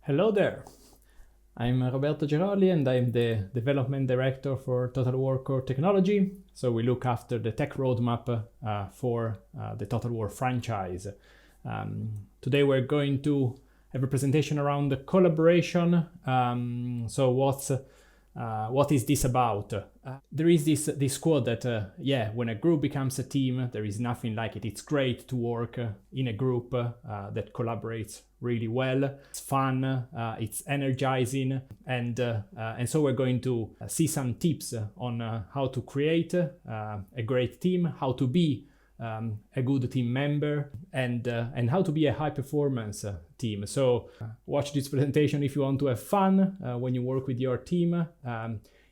Hello there, I'm Roberto and I'm the Development Director for Total War Core Technology. So we look after the tech roadmap for the Total War franchise. Today we're going to have a presentation around the collaboration. So what is this about? There is this quote that, when a group becomes a team, there is nothing like it. It's great to work in a group that collaborates really well. It's fun, it's energizing, and so we're going to see some tips on how to create a great team, how to be a good team member, and how to be a high performance team. So watch this presentation if you want to have fun when you work with your team,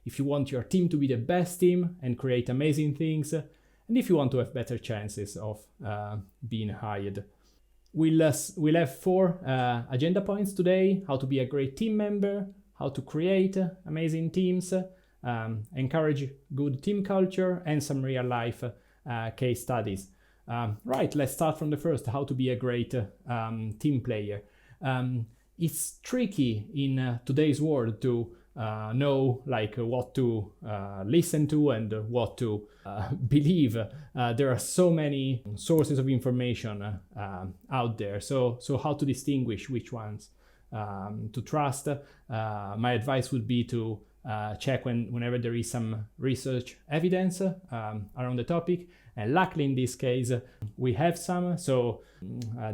if you want your team to be the best team and create amazing things, and if you want to have better chances of being hired. We'll have 4 agenda points today: how to be a great team member, how to create amazing teams, encourage good team culture, and some real life case studies. Right, let's start from the first, how to be a great team player. It's tricky in today's world to know what to listen to and what to believe. There are so many sources of information out there, so how to distinguish which ones to trust? My advice would be to check whenever there is some research evidence around the topic. And luckily in this case we have some. So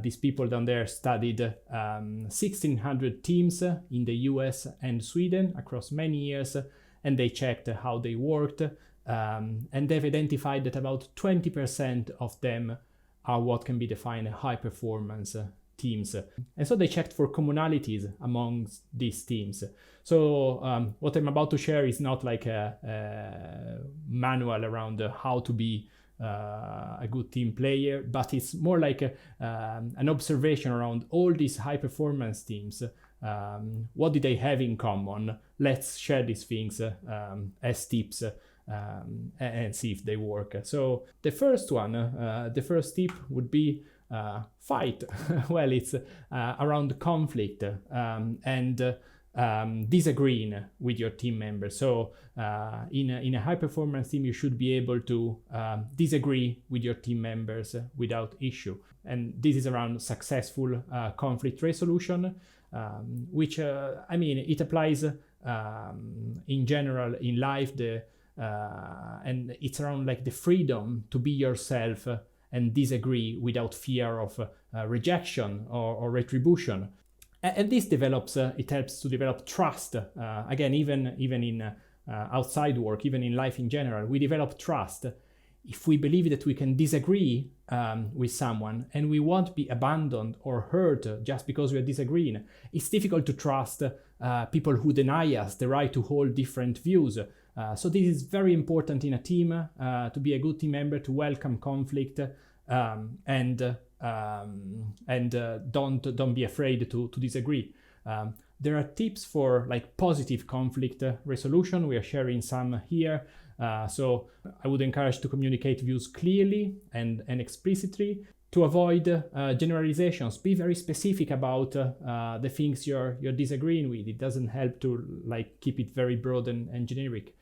these people down there studied 1,600 teams in the US and Sweden across many years, and they checked how they worked, and they've identified that about 20% of them are what can be defined high performance teams. And so they checked for commonalities amongst these teams. So what I'm about to share is not like a manual around how to be a good team player, but it's more like an observation around all these high performance teams. What did they have in common? Let's share these things as tips and see if they work. So the first one, the first tip would be fight. Well, it's around conflict and disagreeing with your team members. So in a high performance team, you should be able to disagree with your team members without issue. And this is around successful conflict resolution, which it applies in general in life. And it's around like the freedom to be yourself and disagree without fear of rejection or retribution. And this develops, it helps to develop trust. Again, even in outside work, even in life in general, we develop trust if we believe that we can disagree with someone and we won't be abandoned or hurt just because we are disagreeing. It's difficult to trust people who deny us the right to hold different views. So this is very important in a team, to be a good team member, to welcome conflict, and don't be afraid to disagree. There are tips for like positive conflict resolution. We are sharing some here. So I would encourage to communicate views clearly and explicitly, to avoid generalizations. Be very specific about the things you're disagreeing with. It doesn't help to like keep it very broad and generic.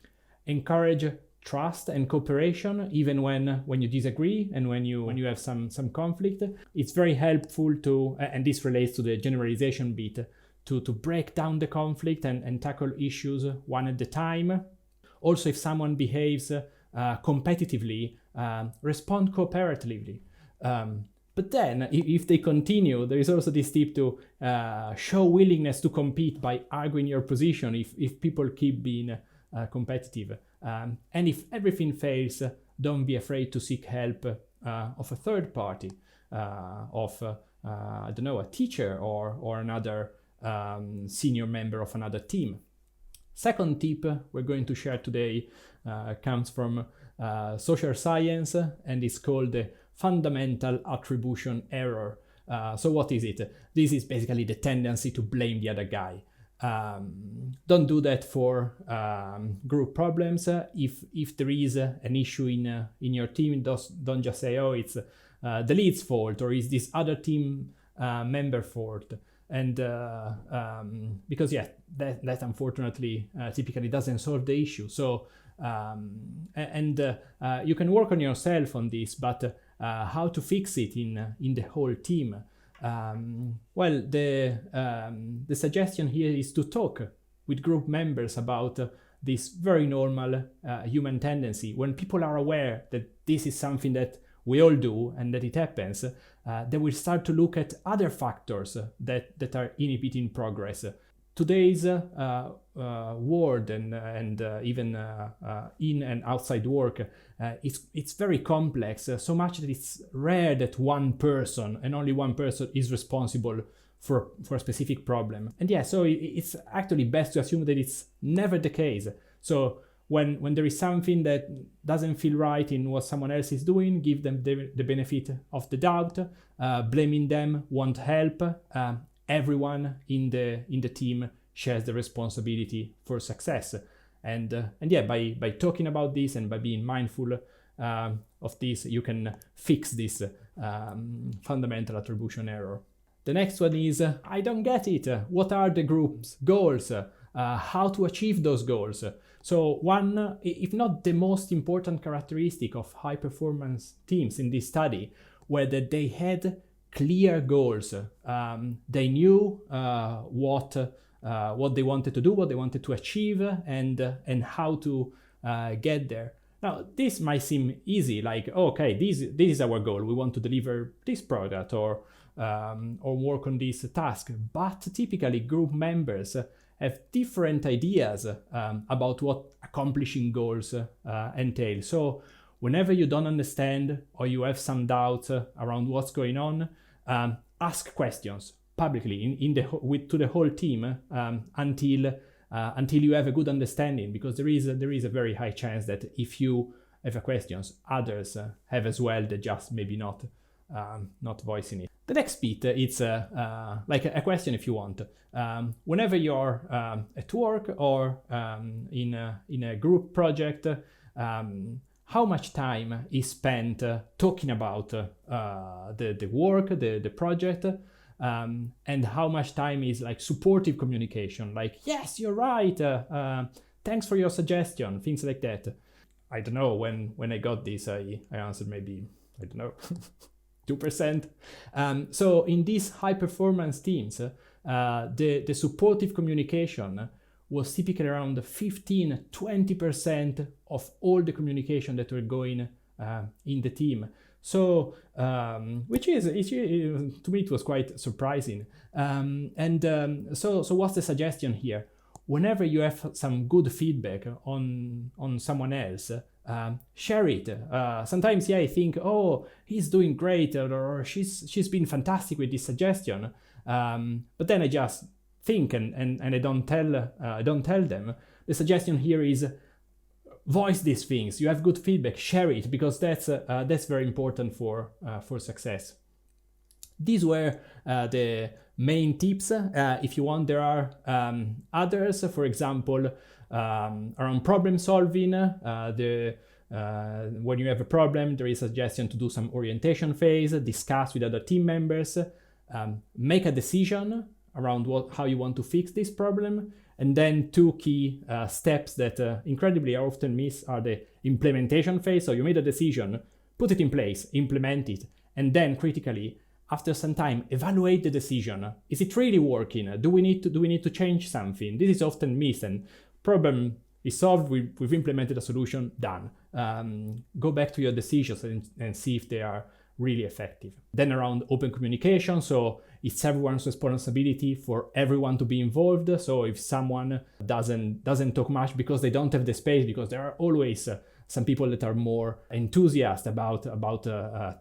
Encourage trust and cooperation even when you disagree and when you have some conflict. It's very helpful to, and this relates to the generalization bit, to break down the conflict and tackle issues one at a time. Also, if someone behaves competitively, respond cooperatively. But then if they continue, there is also this tip to show willingness to compete by arguing your position if people keep being competitive. And if everything fails, don't be afraid to seek help of a third party, of a teacher or another senior member of another team. Second tip we're going to share today comes from social science, and it's called the fundamental attribution error. So what is it? This is basically the tendency to blame the other guy. Don't do that for group problems. If there is an issue in your team, don't just say, oh, it's the lead's fault or is this other team member fault. And because that unfortunately typically doesn't solve the issue. So you can work on yourself on this, but how to fix it in the whole team? Well, the suggestion here is to talk with group members about this very normal human tendency. When people are aware that this is something that we all do and that it happens, they will start to look at other factors that are inhibiting progress. Today's world and even in and outside work, it's very complex, so much that it's rare that one person and only one person is responsible for a specific problem. And so it's actually best to assume that it's never the case. So when there is something that doesn't feel right in what someone else is doing, give them the benefit of the doubt. Blaming them won't help. Everyone in the team shares the responsibility for success. And by talking about this and by being mindful of this, you can fix this fundamental attribution error. The next one is, I don't get it. What are the group's goals? How to achieve those goals? So one, if not the most important characteristic of high-performance teams in this study, were that they had clear goals. They knew what they wanted to do, what they wanted to achieve, and how to get there. Now, this might seem easy, like, okay, this is our goal. We want to deliver this product or work on this task. But typically, group members have different ideas about what accomplishing goals entail. So whenever you don't understand or you have some doubt around what's going on, ask questions publicly to the whole team until you have a good understanding, because there is a very high chance that if you have questions, others have as well. They just maybe not voicing it. The next bit, it's like a question if you want. Whenever you're at work or in a group project, how much time is spent talking about the work, the project, and how much time is like supportive communication, like, yes, you're right, thanks for your suggestion, things like that. I don't know, when I got this, I answered maybe, I don't know, 2%. So in these high performance teams, the supportive communication was typically around 15-20% of all the communication that were going in the team. So, which is, to me, it was quite surprising. So what's the suggestion here? Whenever you have some good feedback on someone else, share it. Sometimes, I think, oh, he's doing great, or she's been fantastic with this suggestion. But then I just think and I don't tell them. The suggestion here is, voice these things. You have good feedback, share it, because that's very important for success. These were the main tips. If you want, there are others. For example, around problem solving. When you have a problem, there is a suggestion to do some orientation phase, discuss with other team members, make a decision around how you want to fix this problem. And then two key steps that incredibly are often missed are the implementation phase. So you made a decision, put it in place, implement it, and then critically, after some time, evaluate the decision. Is it really working? Do we need to change something? This is often missed, and problem is solved. We've implemented a solution, done. Go back to your decisions and see if they are really effective. Then around open communication, so it's everyone's responsibility for everyone to be involved. So if someone doesn't talk much because they don't have the space, because there are always some people that are more enthusiastic about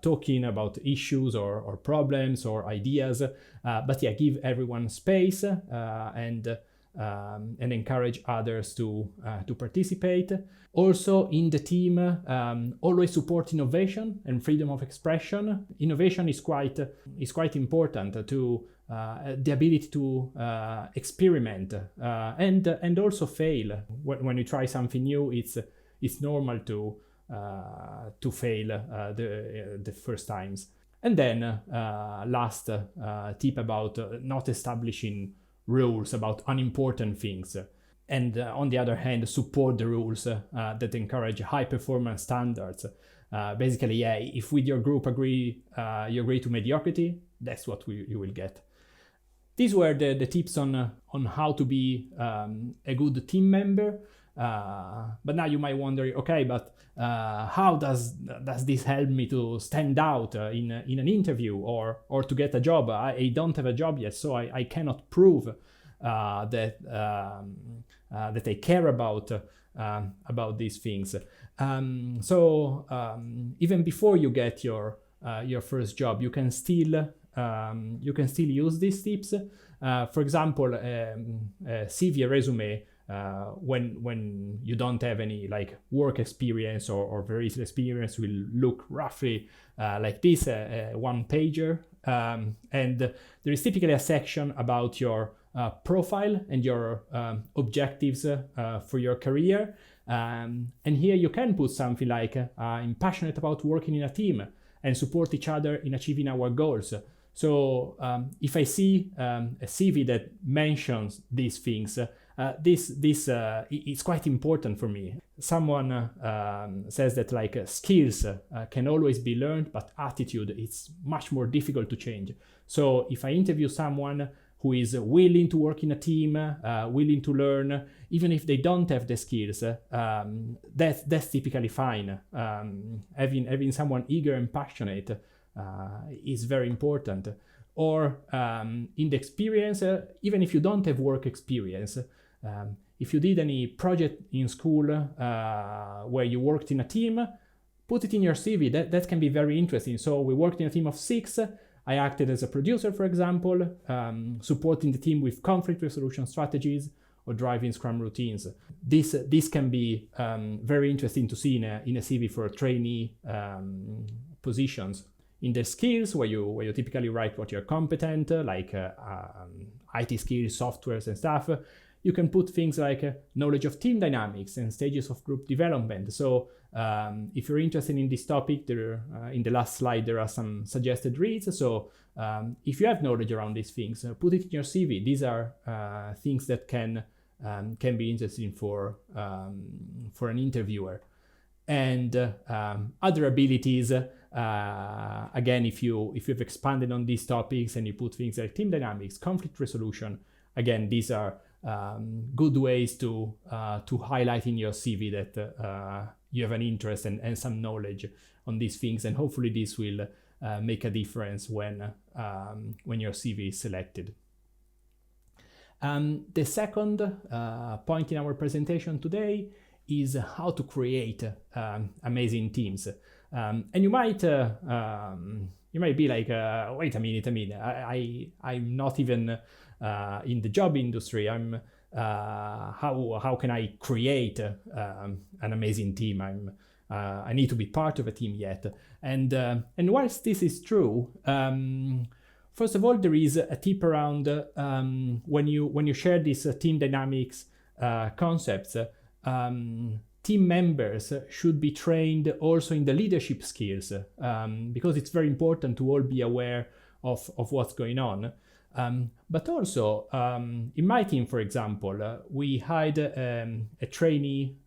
talking about issues or problems or ideas, but give everyone space and encourage others to participate. Also in the team, always support innovation and freedom of expression. Innovation is quite important to the ability to experiment and also fail. When you try something new, it's normal to fail the first times. And then last tip about not establishing rules about unimportant things. And on the other hand, support the rules that encourage high performance standards. Basically, yeah, if with your group you agree to mediocrity, that's what you will get. These were the tips on how to be a good team member. But now you might wonder, okay, but how does this help me to stand out in an interview or to get a job? I don't have a job yet, so I cannot prove that I care about these things. So even before you get your first job, you can still use these tips. For example, CV, a resume, when you don't have any like work experience or very little experience, will look roughly like this, one pager. And there is typically a section about your profile and your objectives for your career. And here you can put something like, I'm passionate about working in a team and support each other in achieving our goals. So if I see a CV that mentions these things, this is quite important for me. Someone says that like skills can always be learned, but attitude is much more difficult to change. So if I interview someone who is willing to work in a team, willing to learn, even if they don't have the skills, that's typically fine. Having someone eager and passionate is very important. Or in the experience, even if you don't have work experience, if you did any project in school where you worked in a team, put it in your CV. That can be very interesting. So we worked in a team of 6. I acted as a producer, for example, supporting the team with conflict resolution strategies or driving Scrum routines. This can be very interesting to see in a CV for trainee positions. In the skills, where you typically write what you're competent, like IT skills, softwares and stuff, you can put things like knowledge of team dynamics and stages of group development. So if you're interested in this topic, there in the last slide there are some suggested reads. So if you have knowledge around these things, put it in your CV. These are things that can be interesting for an interviewer. And other abilities, again, if you've expanded on these topics and you put things like team dynamics, conflict resolution, again, these are good ways to highlight in your CV that you have an interest and some knowledge on these things, and hopefully this will make a difference when your CV is selected. The second point in our presentation today is how to create amazing teams. And you might be like, wait a minute, I'm not even in the job industry. How can I create an amazing team? I need to be part of a team yet. And whilst this is true, first of all, there is a tip around when you share these team dynamics concepts. Team members should be trained also in the leadership skills, because it's very important to all be aware of what's going on. But also, in my team, for example, we hired a trainee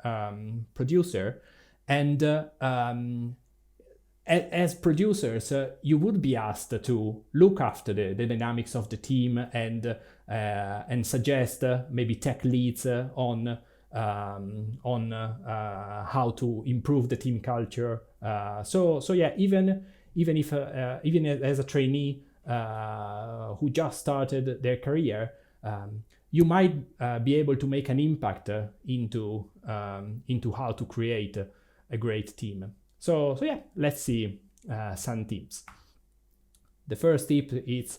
producer, and as producers, you would be asked to look after the dynamics of the team and suggest maybe tech leads on how to improve the team culture. So yeah, even as a trainee who just started their career, you might be able to make an impact into how to create a great team. So yeah, let's see some tips. The first tip is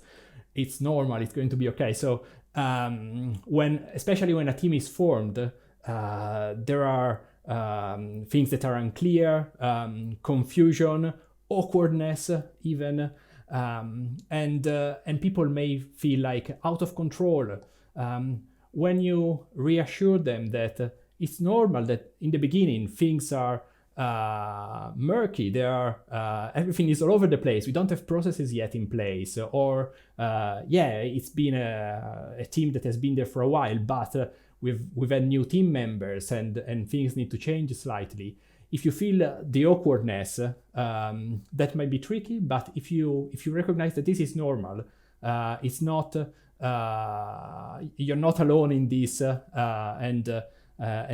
it's normal, it's going to be okay. So especially when a team is formed, there are things that are unclear, confusion, awkwardness even, and people may feel like out of control. When you reassure them that it's normal, that in the beginning things are murky. They are everything is all over the place. We don't have processes yet in place, or it's been a team that has been there for a while, but we've had new team members and things need to change slightly. If you feel the awkwardness, that might be tricky. But if you recognize that this is normal, it's not you're not alone in this, and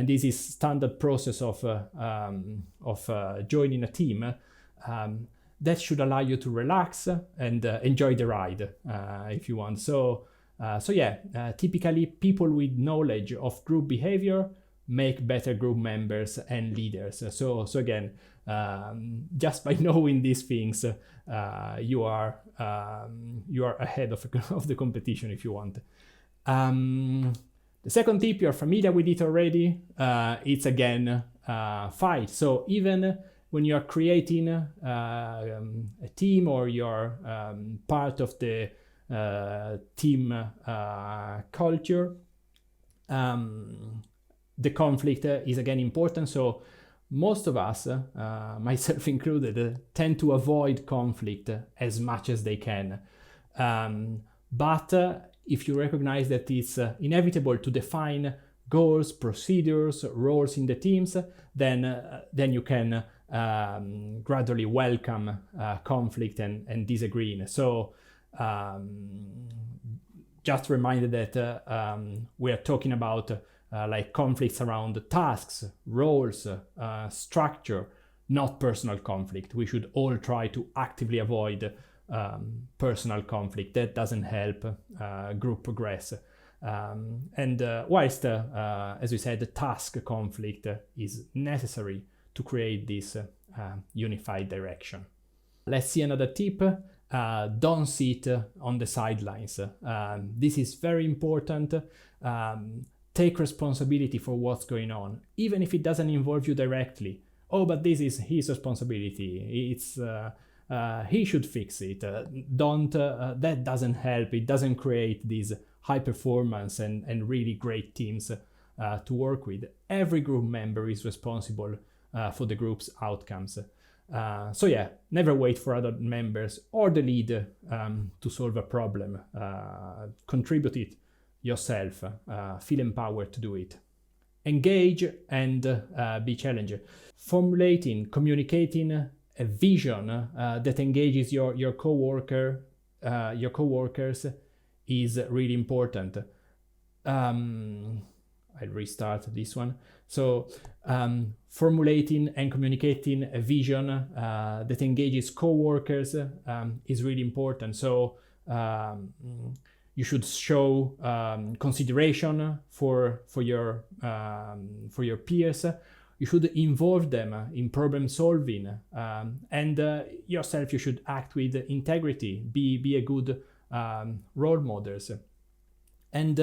this is standard process of joining a team. That should allow you to relax and enjoy the ride if you want. Typically people with knowledge of group behavior make better group members and leaders. So again, just by knowing these things, you are ahead of the competition if you want. The second tip, you're familiar with it already. It's again fight. So even when you're creating a team or you're part of the team culture, the conflict is again important. So most of us, myself included, tend to avoid conflict as much as they can. But if you recognize that it's inevitable to define goals, procedures, roles in the teams, then you can gradually welcome conflict and disagreeing. So just reminded that we are talking about like conflicts around tasks, roles, structure, not personal conflict. We should all try to actively avoid personal conflict. That doesn't help group progress. Whilst, as we said, the task conflict is necessary to create this unified direction. Let's see another tip. Don't sit on the sidelines. This is very important. Take responsibility for what's going on, even if it doesn't involve you directly. Oh, but this is his responsibility. It's he should fix it. That doesn't help. It doesn't create these high performance and really great teams to work with. Every group member is responsible for the group's outcomes. Never wait for other members or the lead to solve a problem. Contribute it yourself. Feel empowered to do it. Engage and be challenged. Formulating, communicating a vision that engages your coworkers is really important. I'll restart this one. So formulating and communicating a vision that engages coworkers is really important. So you should show consideration for your peers. You should involve them in problem solving, and yourself you should act with integrity. Be a good role models. And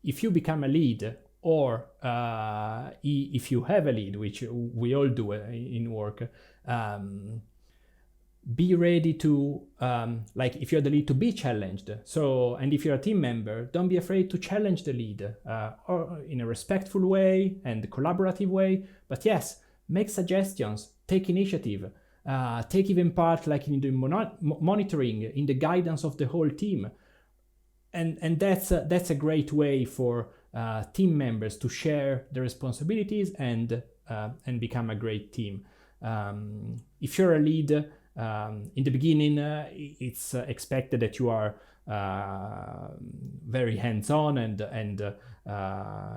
if you become a lead, or if you have a lead, which we all do in work, be ready to, if you're the lead, to be challenged. So, and if you're a team member, don't be afraid to challenge the lead, or in a respectful way and collaborative way. But yes, make suggestions, take initiative, take even part in the monitoring, in the guidance of the whole team. And that's a great way for team members to share the responsibilities and become a great team. If you're a lead, in the beginning, it's expected that you are very hands-on and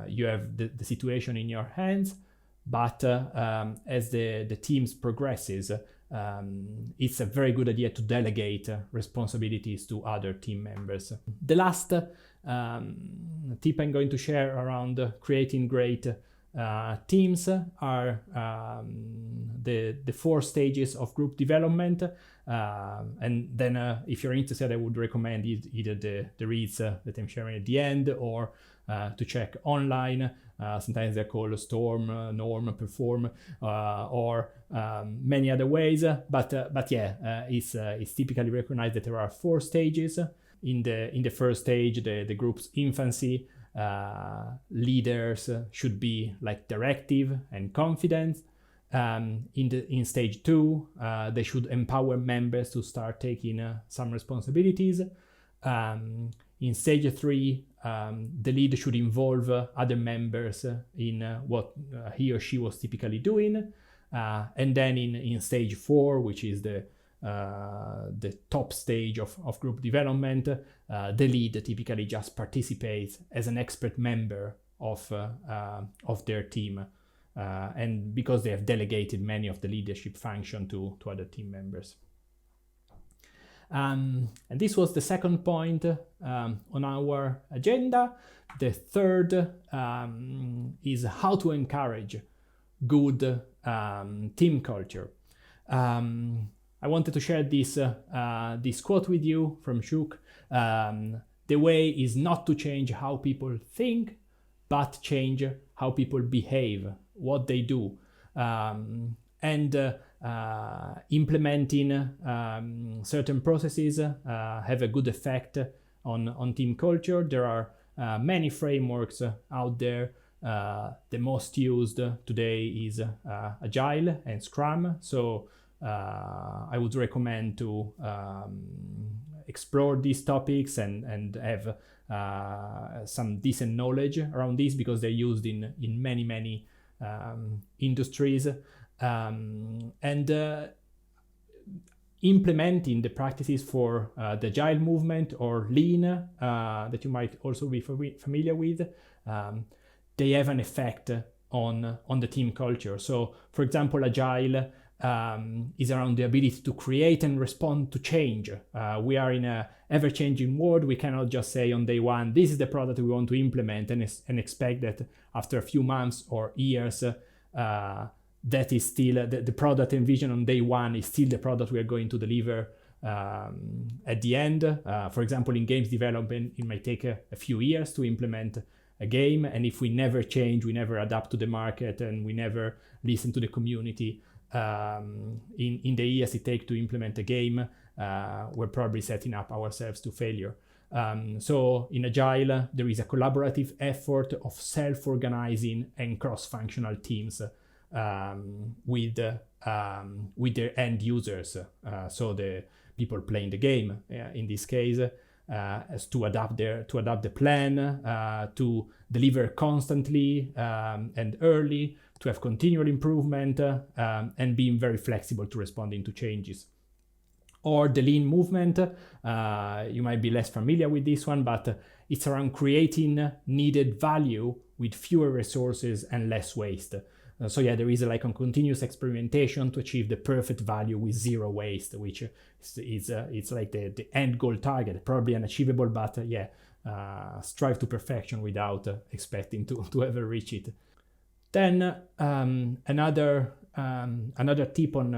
you have the situation in your hands. But as the teams progresses, it's a very good idea to delegate responsibilities to other team members. The last tip I'm going to share around creating great teams are the 4 stages of group development. And then if you're interested, I would recommend either the reads that I'm sharing at the end, or to check online. Sometimes they're called Storm, Norm, Perform, or many other ways. But it's typically recognized that there are 4 stages. In the first stage, the group's infancy, leaders should be like directive and confident. In stage 2, they should empower members to start taking some responsibilities. In stage 3, the leader should involve other members in what he or she was typically doing. And then in stage 4, which is the top stage of group development, the lead typically just participates as an expert member of their team. And because they have delegated many of the leadership function to other team members. And this was the second point on our agenda. The third is how to encourage good team culture. I wanted to share this quote with you from Shuk. The way is not to change how people think, but change how people behave, what they do. And implementing certain processes have a good effect on team culture. There are many frameworks out there. The most used today is Agile and Scrum. So I would recommend to explore these topics and have some decent knowledge around these, because they're used in many industries. And implementing the practices for the Agile movement or Lean that you might also be familiar with, they have an effect on the team culture. So, for example, Agile is around the ability to create and respond to change. We are in a ever-changing world. We cannot just say on day one, this is the product we want to implement, and expect that after a few months or years, that is still the product envisioned on day one is still the product we are going to deliver at the end. For example, in games development, it might take a few years to implement a game, and if we never change, we never adapt to the market, and we never listen to the community in the years it takes to implement a game, we're probably setting up ourselves to failure. So in Agile, there is a collaborative effort of self-organizing and cross-functional teams with their end users, so the people playing the game in this case, as to adapt the plan, to deliver constantly and early, to have continual improvement, and being very flexible to responding to changes. Or the Lean movement, you might be less familiar with this one, but it's around creating needed value with fewer resources and less waste. So yeah, there is a continuous experimentation to achieve the perfect value with zero waste, which is it's like the end goal target, probably unachievable, but strive to perfection without expecting to ever reach it. Then another tip on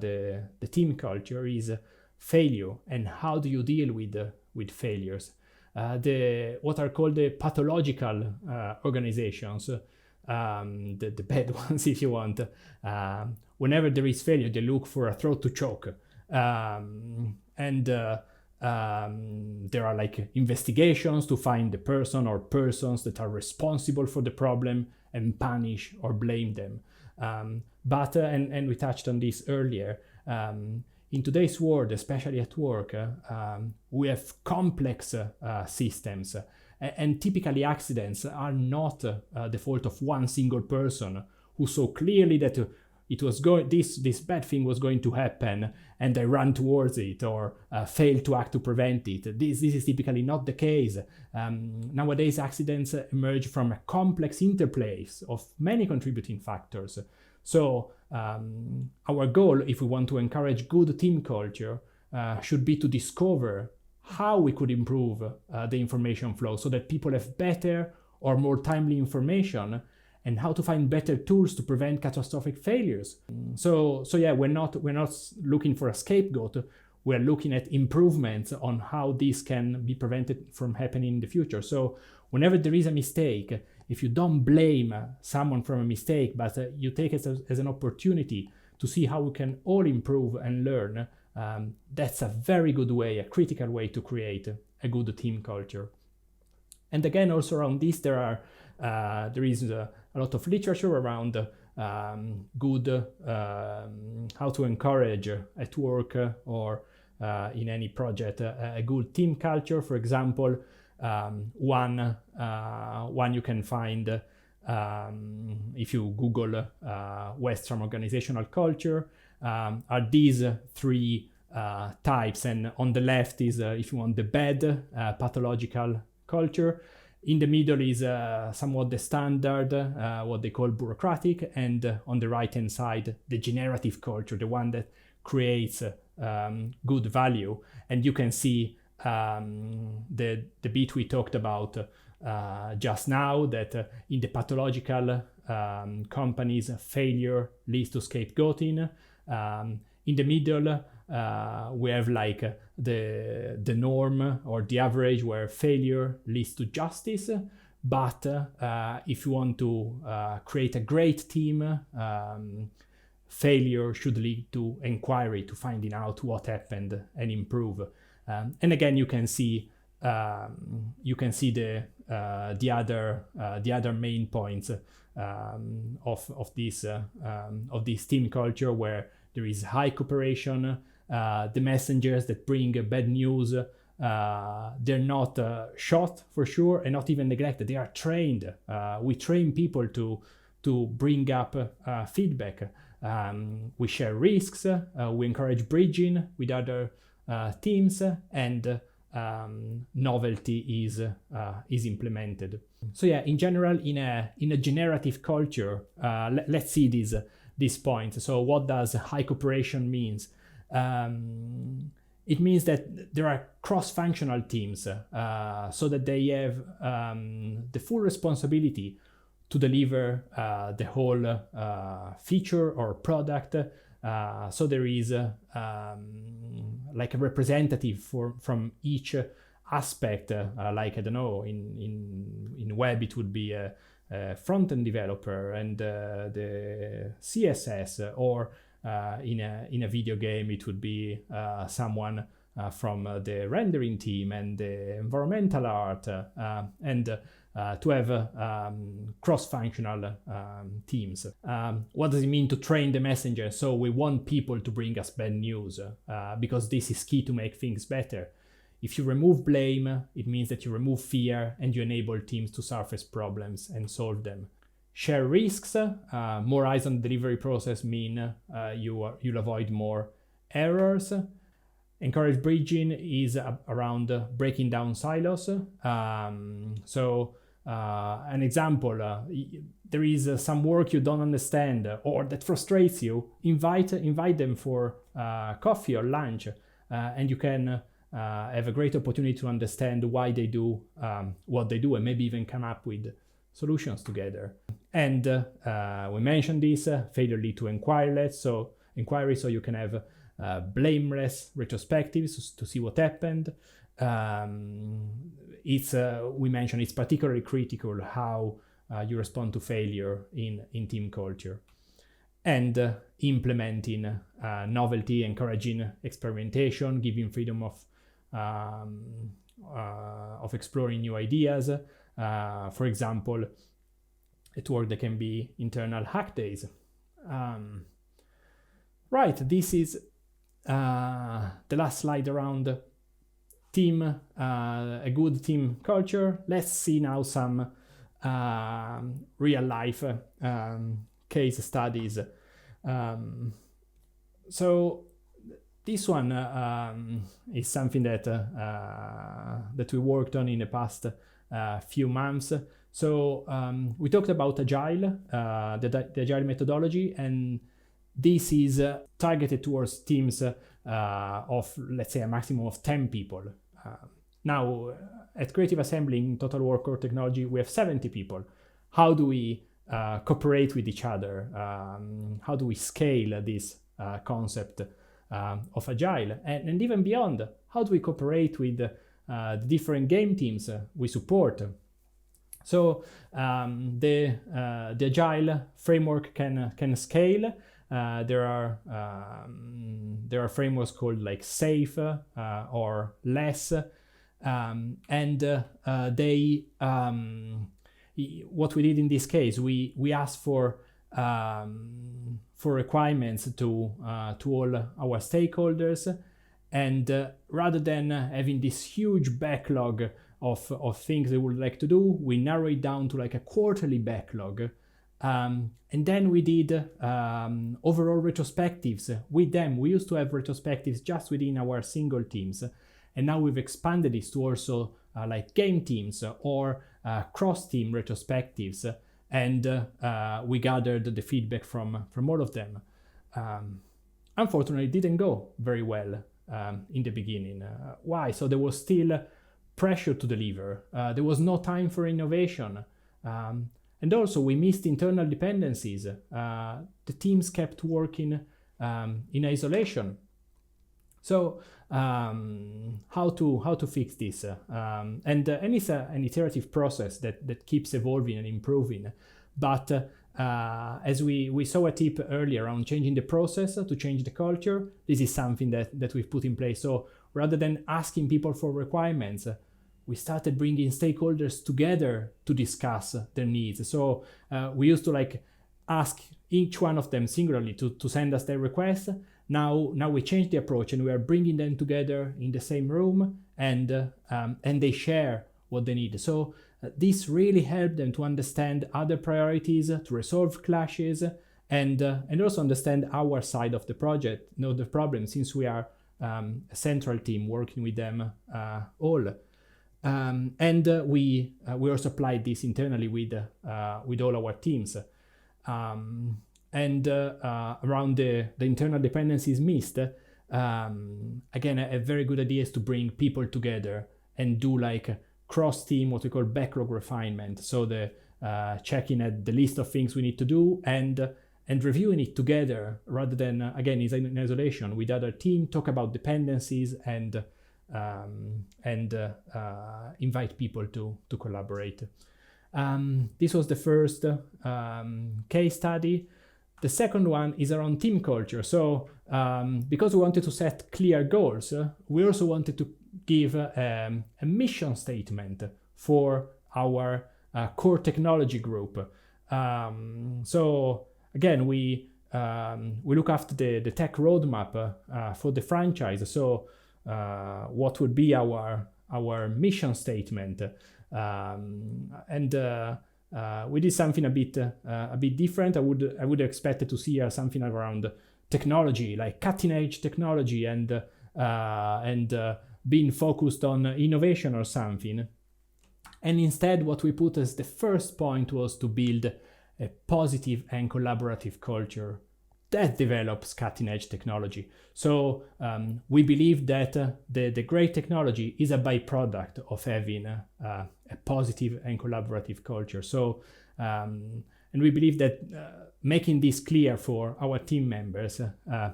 the team culture is failure, and how do you deal with failures? What are called the pathological organizations. The bad ones, if you want. Whenever there is failure, they look for a throat to choke. And there are investigations to find the person or persons that are responsible for the problem and punish or blame them. But we touched on this earlier, in today's world, especially at work, we have complex systems. And typically accidents are not the fault of one single person who saw clearly that it was this bad thing was going to happen, and they ran towards it or failed to act to prevent it. This is typically not the case. Nowadays, accidents emerge from a complex interplay of many contributing factors. So our goal, if we want to encourage good team culture, should be to discover how we could improve the information flow so that people have better or more timely information, and how to find better tools to prevent catastrophic failures. So yeah, we're not looking for a scapegoat. We're looking at improvements on how this can be prevented from happening in the future. So whenever there is a mistake, if you don't blame someone from a mistake, but you take it as an opportunity to see how we can all improve and learn, that's a very good way, a critical way to create a good team culture. And again, also around this, there is a lot of literature around good how to encourage at work or in any project a good team culture. For example, one you can find if you Google Western organizational culture, are these three types, and on the left is if you want the bad pathological culture. In the middle is somewhat the standard, what they call bureaucratic, and on the right hand side the generative culture, the one that creates good value. And you can see the bit we talked about just now, that in the pathological companies, failure leads to scapegoating. In the middle, we have like the norm or the average, where failure leads to justice. But if you want to create a great team, failure should lead to inquiry, to finding out what happened and improve. And again, you can see the other main points of this team culture, where there is high cooperation. The messengers that bring bad news, they're not shot for sure, and not even neglected. They are trained. We train people to bring up feedback. We share risks. We encourage bridging with other teams, and novelty is implemented. So yeah, in general, in a generative culture, let's see these points. So what does high cooperation means? It means that there are cross-functional teams, so that they have the full responsibility to deliver the whole feature or product. So there is like a representative from each aspect. Like, I don't know, in web it would be a front-end developer and the CSS, or in a video game it would be someone from the rendering team and the environmental art, and to have cross-functional teams. What does it mean to train the messenger? So we want people to bring us bad news, because this is key to make things better. If you remove blame, it means that you remove fear and you enable teams to surface problems and solve them. Share risks. More eyes on the delivery process mean you'll avoid more errors. Encourage bridging is around breaking down silos. So an example, there is some work you don't understand or that frustrates you, invite them for coffee or lunch, and you can have a great opportunity to understand why they do what they do, and maybe even come up with solutions together. And we mentioned this, failure lead to inquiry, so you can have blameless retrospectives to see what happened. We mentioned it's particularly critical how you respond to failure in team culture. And implementing novelty, encouraging experimentation, giving freedom of exploring new ideas. For example, at work there can be internal hack days. Right, this is the last slide around team, a good team culture. Let's see now some real life case studies. So this one is something that we worked on in the past few months. So we talked about Agile, the Agile methodology, and this is targeted towards teams of, let's say, a maximum of 10 people. Now, at Creative Assembly in Total Work Core Technology, we have 70 people. How do we cooperate with each other? How do we scale this concept of Agile? And even beyond, how do we cooperate with the different game teams we support? So the Agile framework can scale. There are frameworks called like SAFe or LESS. What we did in this case, we asked for requirements to all our stakeholders, and rather than having this huge backlog of things they would like to do, we narrow it down to like a quarterly backlog. And then we did overall retrospectives with them. We used to have retrospectives just within our single teams, and now we've expanded this to also like game teams or cross-team retrospectives, and we gathered the feedback from all of them. Unfortunately, it didn't go very well in the beginning. Why? So there was still pressure to deliver. There was no time for innovation. And also we missed internal dependencies. The teams kept working in isolation. So how to fix this? And it's an iterative process that keeps evolving and improving. But as we saw a tip earlier around changing the process to change the culture, this is something that we've put in place. So rather than asking people for requirements, we started bringing stakeholders together to discuss their needs. So we used to like ask each one of them singularly to send us their requests. Now we changed the approach, and we are bringing them together in the same room, and they share what they need. So this really helped them to understand other priorities, to resolve clashes, and also understand our side of the project, the problem, since we are a central team working with them all. We also applied this internally with all our teams. Around the internal dependencies missed, again, a very good idea is to bring people together and do like cross-team, what we call backlog refinement. So the checking at the list of things we need to do and reviewing it together rather than, again, in isolation with other team, talk about dependencies and invite people to collaborate. This was the first case study. The second one is around team culture. So because we wanted to set clear goals, we also wanted to give a mission statement for our core technology group. So again, we look after the tech roadmap for the franchise. So what would be our mission statement, we did something a bit different. I would have expected to see something around technology, like cutting edge technology, and being focused on innovation or something. And instead, what we put as the first point was to build a positive and collaborative culture that develops cutting-edge technology. So we believe that the great technology is a byproduct of having a positive and collaborative culture. So, and we believe that making this clear for our team members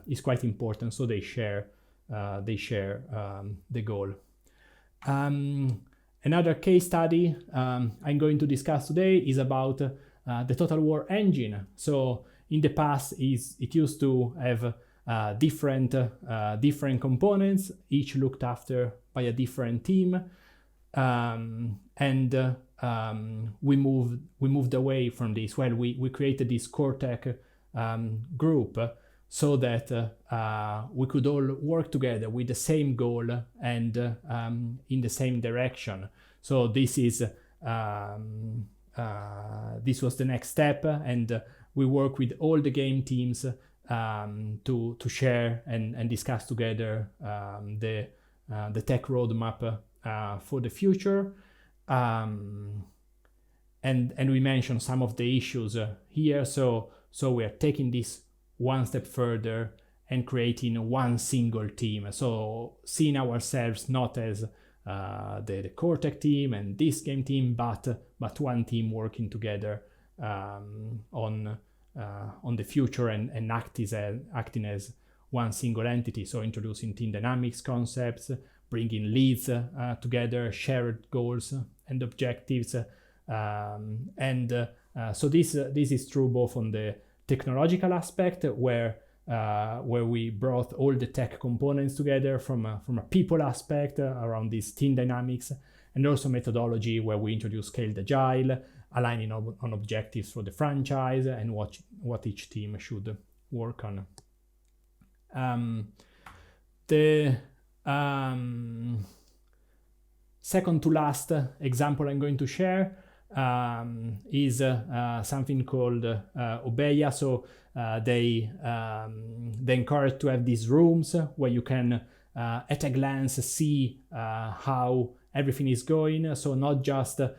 is quite important, so they share the goal. Another case study I'm going to discuss today is about the Total War engine. So in the past, it used to have different components, each looked after by a different team, we moved away from this. Well, we created this core tech group so that we could all work together with the same goal and in the same direction. So this was the next step, and we work with all the game teams to share and discuss together the tech roadmap for the future. And we mentioned some of the issues here. So we are taking this one step further and creating one single team. So seeing ourselves not as the core tech team and this game team, but one team working together on the future and acting as one single entity. So introducing team dynamics concepts, bringing leads together, shared goals and objectives, so this is true both on the technological aspect, where where we brought all the tech components together from a people aspect around these team dynamics, and also methodology where we introduced scaled agile, aligning on objectives for the franchise and what each team should work on. The second to last example I'm going to share is something called Obeya. So they encourage to have these rooms where you can at a glance see how everything is going. So not just the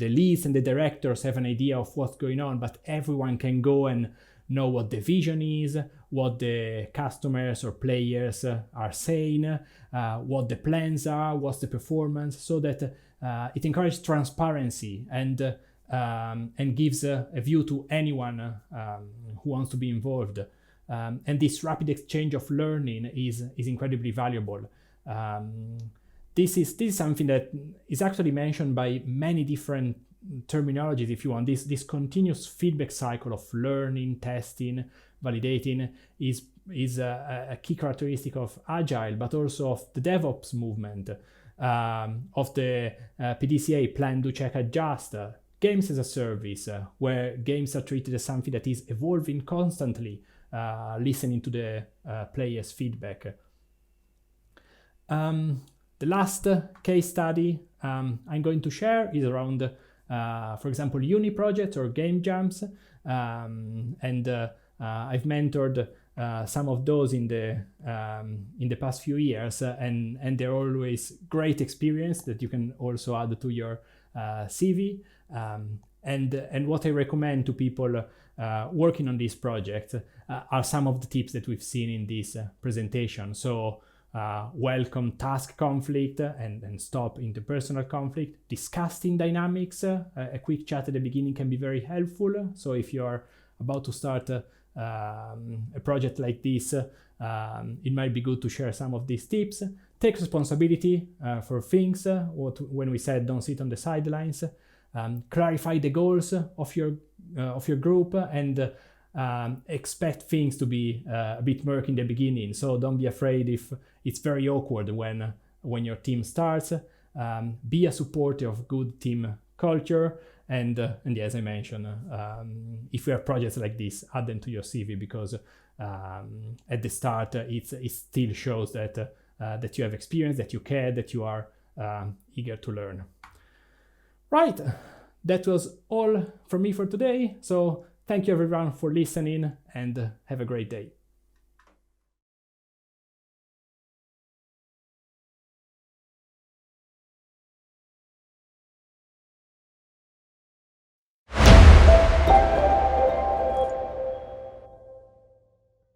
leads and the directors have an idea of what's going on, but everyone can go and know what the vision is, what the customers or players are saying, what the plans are, what's the performance, so that it encourages transparency and gives a view to anyone who wants to be involved. And this rapid exchange of learning is incredibly valuable. This is something that is actually mentioned by many different terminologies, if you want. This continuous feedback cycle of learning, testing, validating is a key characteristic of Agile, but also of the DevOps movement, of the PDCA, plan, do, check, adjust, games as a service, where games are treated as something that is evolving constantly, listening to the players' feedback. The last case study I'm going to share is around, for example, uni projects or game jams, and I've mentored some of those in the past few years, and they're always great experience that you can also add to your CV. And what I recommend to people working on these projects are some of the tips that we've seen in this presentation. So welcome task conflict and stop interpersonal conflict. Discuss team dynamics. A quick chat at the beginning can be very helpful. So if you're about to start a project like this, it might be good to share some of these tips. Take responsibility for things. When we said don't sit on the sidelines. Clarify the goals of your group and expect things to be a bit murky in the beginning. So don't be afraid if it's very awkward when your team starts. Be a supporter of good team culture, and yeah, as I mentioned, if you have projects like this, add them to your CV, because at the start it still shows that you have experience, that you care, that you are eager to learn. Right, that was all from me for today. So thank you everyone for listening, and have a great day.